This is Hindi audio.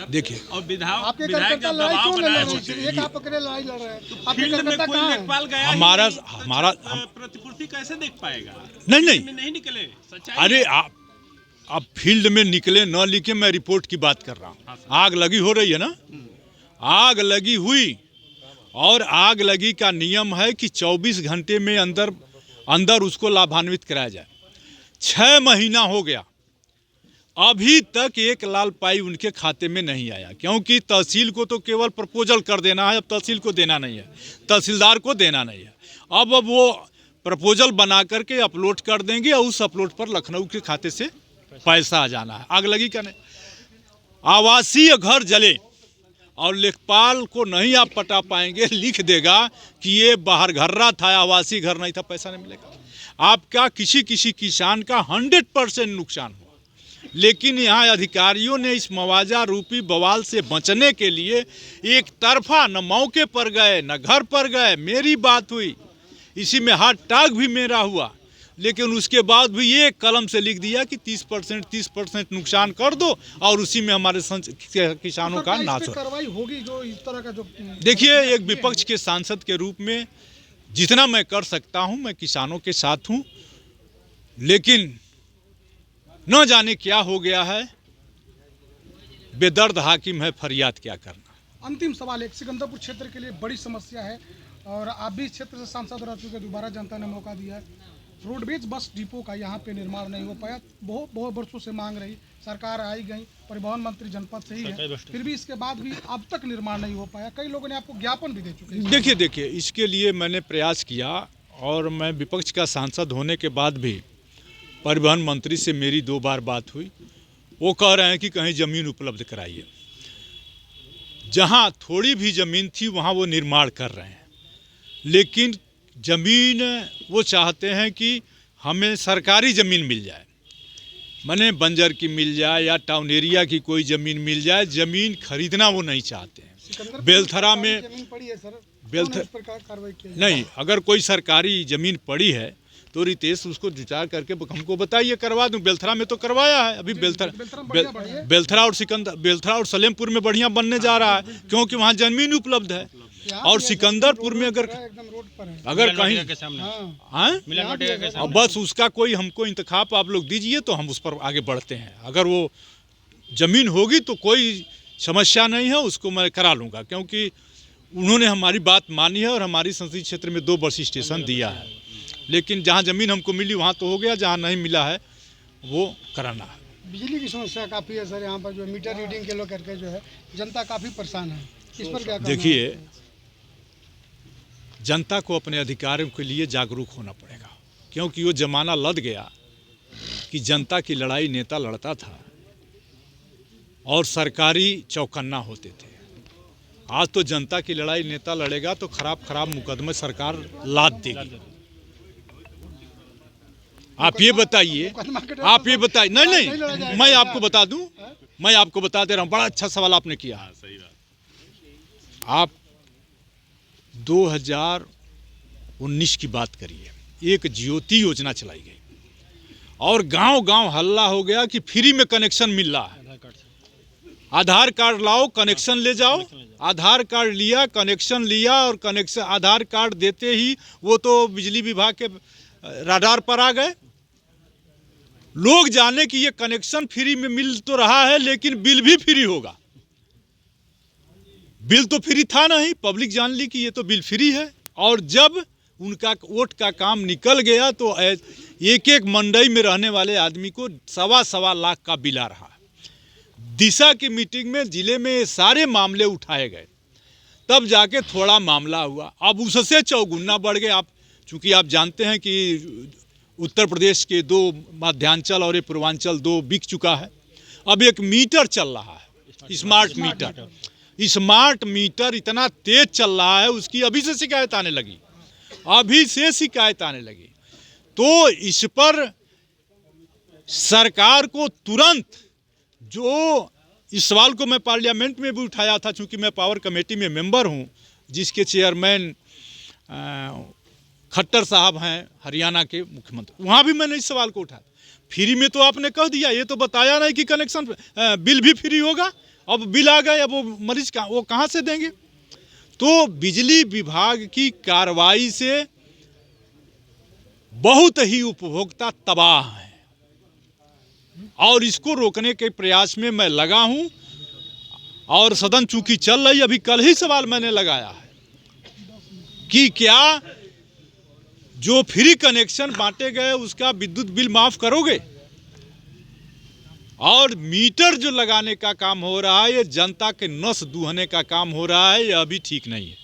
सर। देखिए और विधायक जब दबाव बनाए होते हैं, लड़ाई लड़ रहे हैं तो फील्ड में कोई लेखपाल गया ही हमारा नहीं, तो हमारा प्रतिपूर्ति कैसे देख पाएगा? नहीं फील्ड में नहीं निकले, सच्चाई अरे है। आप फील्ड में निकले न लिखे, मैं रिपोर्ट की बात कर रहा हूँ। आग लगी हो रही है ना, आग लगी हुई, और आग लगी का नियम है कि 24 घंटे में अंदर उसको लाभान्वित कराया जाए। 6 महीना हो गया, अभी तक 1 लाल पाई उनके खाते में नहीं आया, क्योंकि तहसील को तो केवल प्रपोजल कर देना है, अब तहसील को देना नहीं है, तहसीलदार को देना नहीं है। अब वो प्रपोजल बना करके अपलोड कर देंगे और उस अपलोड पर लखनऊ के खाते से पैसा आ जाना है। आग लगी क्या नहीं, आवासीय घर जले और लेखपाल को नहीं आप पटा पाएंगे, लिख देगा कि ये बाहर घर्रा था, आवासीय घर नहीं था, पैसा नहीं मिलेगा। आपका किसी किसान का 100% नुकसान हुआ, लेकिन यहाँ अधिकारियों ने इस मुआवजा रूपी बवाल से बचने के लिए एक तरफा न मौके पर गए न घर पर गए। मेरी बात हुई, इसी में हाथ टाग भी मेरा हुआ, लेकिन उसके बाद भी ये कलम से लिख दिया कि 30% नुकसान कर दो और उसी में हमारे किसानों का नाश हो। कार्रवाई होगी जो इस तरह का जो देखिए, एक विपक्ष के सांसद के रूप में जितना मैं कर सकता हूं, मैं किसानों के साथ हूं, लेकिन न जाने क्या हो गया है, बेदर्द हाकिम है, फरियाद क्या करना। अंतिम सवाल, एक सिकंदरपुर क्षेत्र के लिए बड़ी समस्या है और आप भी इस क्षेत्र से सांसद रह चुके, दोबारा जनता ने मौका दिया है। रोडवेज बस डिपो का यहाँ पे निर्माण नहीं हो पाया, बहुत वर्षों से मांग रही, सरकार आई गई, परिवहन मंत्री जनपद से ही है, फिर भी इसके बाद भी अब तक निर्माण नहीं हो पाया। कई लोगों ने आपको ज्ञापन भी दे चुके हैं। देखिए, इसके लिए मैंने प्रयास किया और मैं विपक्ष का सांसद होने के बाद भी परिवहन मंत्री से मेरी 2 बार बात हुई। वो कह रहे हैं कि कहीं ज़मीन उपलब्ध कराइए। जहाँ थोड़ी भी ज़मीन थी वहाँ वो निर्माण कर रहे हैं, लेकिन ज़मीन वो चाहते हैं कि हमें सरकारी ज़मीन मिल जाए, माने बंजर की मिल जाए या टाउन एरिया की कोई ज़मीन मिल जाए। ज़मीन खरीदना वो नहीं चाहते हैं। बेलथरा में जमीन पड़ी है सर, कार्रवाई नहीं, अगर कोई सरकारी ज़मीन पड़ी है तो रितेश उसको विचार करके हमको बताइए, करवा दूं। बेलथरा में तो करवाया है, अभी बेलथरा और सलेमपुर में बढ़िया बनने जा रहा है, क्योंकि वहाँ ज़मीन उपलब्ध है। और सिकंदरपुर में अगर कहीं हाँ, बस उसका कोई हमको इंतखाब आप लोग दीजिए तो हम उस पर आगे बढ़ते हैं। अगर वो ज़मीन होगी तो कोई समस्या नहीं है, उसको मैं करा लूँगा, क्योंकि उन्होंने हमारी बात मानी है और हमारी संसदीय क्षेत्र में 2 बस स्टेशन दिया है। लेकिन जहाँ ज़मीन हमको मिली वहाँ तो हो गया, जहाँ नहीं मिला है वो कराना है। बिजली की समस्या काफ़ी है सर, यहाँ पर जो मीटर रीडिंग के लोग करके जो है जनता काफ़ी परेशान है, इस पर क्या? देखिए, जनता को अपने अधिकारों के लिए जागरूक होना पड़ेगा, क्योंकि वो ज़माना लद गया कि जनता की लड़ाई नेता लड़ता था और सरकारी चौकन्ना होते थे। आज तो जनता की लड़ाई नेता लड़ेगा तो खराब मुकदमे सरकार लाद देगी। आप ये बताइए, नहीं, मैं आपको बता दूं, मैं आपको बता दे रहा हूँ। बड़ा अच्छा सवाल आपने किया। सही बात। आप 2019 की बात करिए, एक ज्योति योजना चलाई गई और गांव-गांव हल्ला हो गया कि फ्री में कनेक्शन मिल रहा है। आधार कार्ड लाओ, कनेक्शन ले जाओ। आधार कार्ड लिया, कनेक्शन लिया, और कनेक्शन आधार कार्ड देते ही वो तो बिजली विभाग के राडार पर आ गए। लोग जाने कि ये कनेक्शन फ्री में मिल तो रहा है, लेकिन बिल भी फ्री होगा। बिल तो फ्री था नहीं, पब्लिक जान ली कि ये तो बिल फ्री है। और जब उनका वोट का काम निकल गया तो एक मंडई में रहने वाले आदमी को 1.25 लाख का बिल आ रहा है। दिशा की मीटिंग में जिले में सारे मामले उठाए गए, तब जाके थोड़ा मामला हुआ। अब उससे चौगुना बढ़ गए। चूँकि आप जानते हैं कि उत्तर प्रदेश के 2 मध्यांचल और एक पूर्वांचल 2 बिक चुका है। अब एक मीटर चल रहा है, स्मार्ट मीटर। स्मार्ट मीटर इतना तेज चल रहा है, उसकी अभी से शिकायत आने लगी। तो इस पर सरकार को तुरंत, जो इस सवाल को मैं पार्लियामेंट में भी उठाया था, चूँकि मैं पावर कमेटी में मेंबर हूँ, जिसके चेयरमैन खट्टर साहब हैं, हरियाणा के मुख्यमंत्री, वहाँ भी मैंने इस सवाल को उठाया। फ्री में तो आपने कह दिया, ये तो बताया नहीं कि कनेक्शन बिल भी फ्री होगा। अब बिल आ गए, अब वो मरीज वो कहाँ से देंगे? तो बिजली विभाग की कार्रवाई से बहुत ही उपभोक्ता तबाह है और इसको रोकने के प्रयास में मैं लगा हूं। और सदन चूंकि चल रही, अभी कल ही सवाल मैंने लगाया है कि क्या जो फ्री कनेक्शन बांटे गए उसका विद्युत बिल माफ करोगे? और मीटर जो लगाने का काम हो रहा है, ये जनता के नस दूहने का काम हो रहा है, यह अभी ठीक नहीं है।